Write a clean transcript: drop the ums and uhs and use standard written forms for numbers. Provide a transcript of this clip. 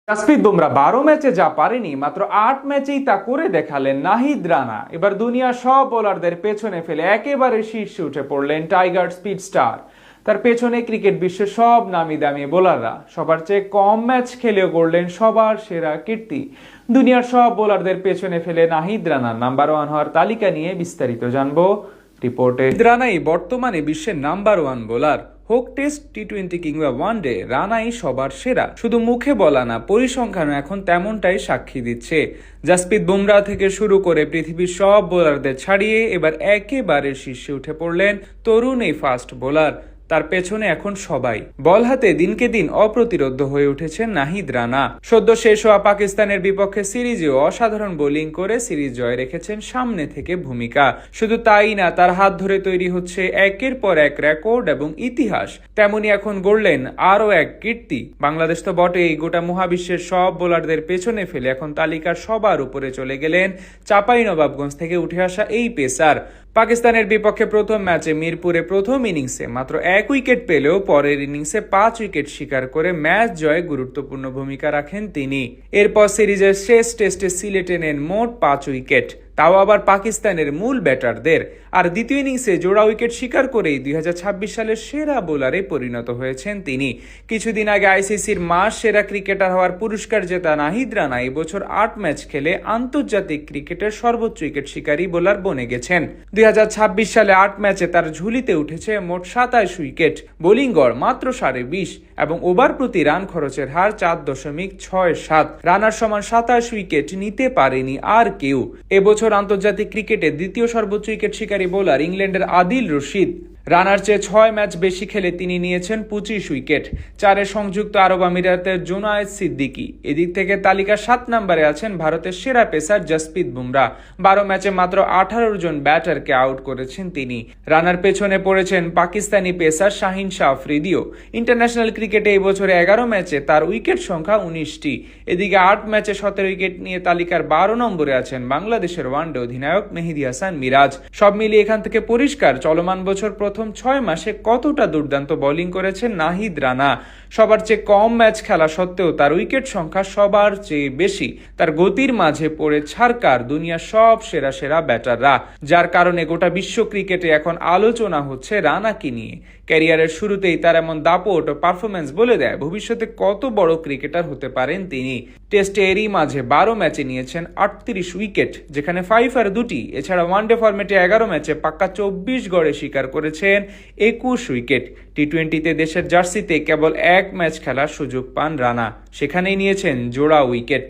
জাসপ্রীত বুমরা 12 ম্যাচে যা পারেনি মাত্র 8 ম্যাচেই তা করে দেখালেন নাহিদ রানা। এবার দুনিয়ার সব বোলারদের পেছনে ফেলে একেবারে শীর্ষে উঠে পড়লেন টাইগার স্পিড স্টার। তার পেছনে ক্রিকেট বিশ্বের সব নামি দামি বোলাররা। সবার চেয়ে কম ম্যাচ খেলেও গড়লেন সবার সেরা কীর্তি। দুনিয়ার সব বোলারদের পেছনে ফেলে নাহিদ রানা নাম্বার 1 হওয়ার তালিকা নিয়ে বিস্তারিত জানবো রিপোর্টে। রানাই বর্তমানে বিশ্বের নাম্বার 1 বোলার। হোক টেস্ট, টি-20 কিংবা ওয়ানডে, রানাই সবার সেরা। শুধু মুখে বলা না, পরিসংখ্যানও এখন তেমনটাই সাক্ষী দিচ্ছে। জাসপ্রীত বুমরা থেকে শুরু করে পৃথিবীর সব বোলারদের ছাড়িয়ে এবার একেবারে শীর্ষে উঠে পড়লেন তরুণ এই ফাস্ট বোলার। তার পেছনে এখন সবাই। বল হাতে দিনকে দিন অপ্রতিরোধ্য হয়ে উঠেছেন নাহিদ রানা। সদ্য শেষ হওয়া পাকিস্তানের বিপক্ষে সিরিজেও অসাধারণ বোলিং করে সিরিজ জয় রেখেছেন সামনে থেকে ভূমিকা। শুধু তাই না, তার হাত ধরে তৈরি হচ্ছে একের পর এক রেকর্ড এবং ইতিহাস। তেমনি এখন গড়লেন আরও এক কীর্তি। বাংলাদেশ তো বটেই, গোটা মহাবিশ্বের সব বোলারদের পেছনে ফেলে এখন তালিকার সবার উপরে চলে গেলেন চাঁপাইনবাবগঞ্জ থেকে উঠে আসা এই পেসার। পাকিস্তানের বিপক্ষে প্রথম ম্যাচে মিরপুরে প্রথম ইনিংসে মাত্র 1 উইকেট পেলেও পরের ইনিংসে 5 উইকেট শিকার করে ম্যাচ জয়ে গুরুত্বপূর্ণ ভূমিকা রাখেন তিনি। এরপর সিরিজের শেষ টেস্টে সিলেটে নেন মোট 5 উইকেট, তাও আবার পাকিস্তানের মূল ব্যাটারদের। আর দ্বিতীয় ইনিংসে জোড়া উইকেট শিকার করেই 2026 সালের সেরা বোলারে পরিণত হয়েছেন তিনি। কিছুদিন আগে আইসিসির মাস সেরা ক্রিকেটার হওয়ার পুরস্কার জেতা নাহিদ রানা এবছর 8 ম্যাচ খেলে আন্তর্জাতিক ক্রিকেটের সর্বোচ্চ উইকেট শিকারী বোলার বনে গেছেন। 2026 সালে 8 ম্যাচে তার ঝুলিতে উঠেছে মোট 27 উইকেট, বোলিং গড় মাত্র 20.5 এবং ওভার প্রতি রান খরচের হার 4.67। রানার সমান 27 উইকেট নিতে পারেনি আর কেউ। এবছর আন্তর্জাতিক ক্রিকেটে দ্বিতীয় সর্বোচ্চ উইকেট শিকারী বোলার ইংল্যান্ডের আদিল রশিদ। রানার চেয়ে 6 ম্যাচ বেশি খেলে তিনি নিয়েছেন 25 উইকেট। 4 সংযুক্ত আরব আমিরাতের জুনায়েদ সিদ্দিকী। এদিক থেকে তালিকার 7 নম্বরে আছেন ভারতের সেরা পেসার জাসপ্রীত বুমরা। 12 ম্যাচে মাত্র 18 জন ব্যাটারকে আউট করেছেন তিনি। রানার পেছনে পড়েছেন পাকিস্তানি পেসার শাহিন শাহ আফ্রিদিও। ইন্টারন্যাশনাল ক্রিকেটে এই বছরে 11 ম্যাচে তার উইকেট সংখ্যা 19টি। এদিকে 8 ম্যাচে 17 উইকেট নিয়ে তালিকার 12 নম্বরে আছেন বাংলাদেশের ওয়ানডে অধিনায়ক মেহেদী হাসান মিরাজ। সব মিলিয়ে এখান থেকে পরিষ্কার, চলমান বছর প্রথম 6 মাসে কতটা দুর্দান্ত বোলিং করেছেন নাহিদ রানা। সবার চেয়ে কম ম্যাচ খেলা সত্ত্বেও তার উইকেট সংখ্যা সবার চেয়ে বেশি। তার গতির মাঝে পড়ে ছাড়কার দুনিয়ার সব সেরা সেরা ব্যাটাররা, যার কারণে গোটা বিশ্ব ক্রিকেটে এখন আলোচনা হচ্ছে রানাকে নিয়ে। ক্যারিয়ারের শুরুতেই তার এমন দাপট ও পারফরমেন্স বলে দেয় ভবিষ্যতে কত বড় ক্রিকেটার হতে পারেন তিনি। টেস্টে এরই মাঝে 12 ম্যাচে নিয়েছেন 38 উইকেট, যেখানে 5 আর 2টি। এছাড়া ওয়ানডে ফরম্যাটে 11 ম্যাচে পাক্কা 24 গড়ে শিকার করেছেন 21 উইকেট। টি-20তে দেশের জার্সিতে কেবল 1 ম্যাচ খেলার সুযোগ পান রানা, সেখানেই নিয়েছেন জোড়া উইকেট।